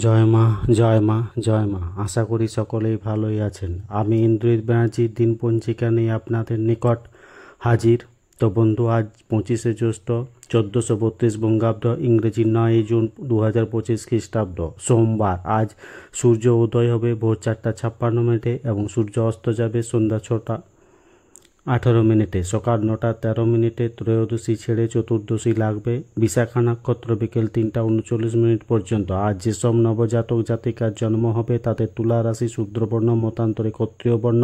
জয় মা, জয় মা, জয় মা। আশা করি সকলেই ভালোই আছেন। আমি ইন্দ্রজিৎ ব্যানার্জি দিনপঞ্জিকা নিয়ে আপনাদের নিকট হাজির। তো বন্ধু, আজ 25শে জ্যৈষ্ঠ 1432 বঙ্গাব্দ, ইংরেজি 9 জুন 2025 খ্রিস্টাব্দ, সোমবার। আজ সূর্য উদয় হবে ভোর 4:56 এবং সূর্য অস্ত যাবে সন্ধ্যা 6:18। সকাল 9:13। ত্রয়োদশী ছেড়ে চতুর্দশী লাগবে। বিশাখা নক্ষত্র বিকেল 3:39 পর্যন্ত। আজ যেসব নবজাতক জাতিকার জন্ম হবে তাদের তুলা রাশি শূদ্রবর্ণ, মতান্তরে ক্ষত্রিয় বর্ণ,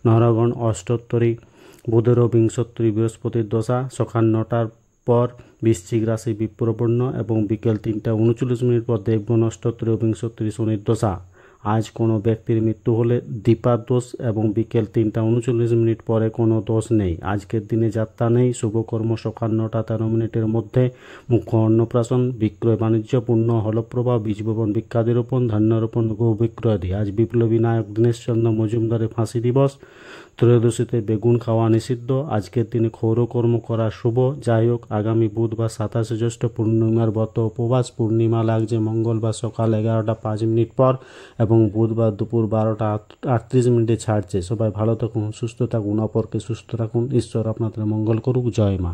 নরগণ অষ্টোত্তরী, বুধেরও বিংশোত্তরী, বৃহস্পতির দশা। সকাল 9টার পর বৃশ্চিক রাশি বিপ্রবর্ণ এবং বিকেল 3:39 পর দেবগণ অষ্টোত্তরী ও বিংশোত্তরী শনির দশা। আজ কোনো ব্যক্তির মৃত্যু হলে দীপার দোষ এবং বিকেল 3:39 পরে কোনো দোষ নেই। আজকের দিনে যাত্রা নেই। শুভকর্ম সকাল 9:13 মধ্যে। মুখ্য অন্নপ্রাশন, বিক্রয় বাণিজ্য, পূর্ণ হলপ্রভা, বীজবপন, বৃক্ষাদিরোপণ, ধান্যরোপণ, গো বিক্রয়াদি। আজ বিপ্লবী নায়ক দীনেশচন্দ্র মজুমদারের ফাঁসি দিবস। ত্রয়োদশীতে বেগুন খাওয়া নিষিদ্ধ। আজকের দিনে ক্ষৌরকর্ম করা শুভ। যাই হোক, আগামী বুধবার 27শে জ্যৈষ্ঠ পূর্ণিমার ব্রত উপবাস। পূর্ণিমা লাগছে মঙ্গলবার সকাল 11:05 পর এবং বুধবার দুপুর 12:38 ছাড়ছে। সবাই ভালো থাকুন, সুস্থ থাকুন, অপরকে সুস্থ রাখুন। ঈশ্বর আপনাদের মঙ্গল করুক। জয় মা।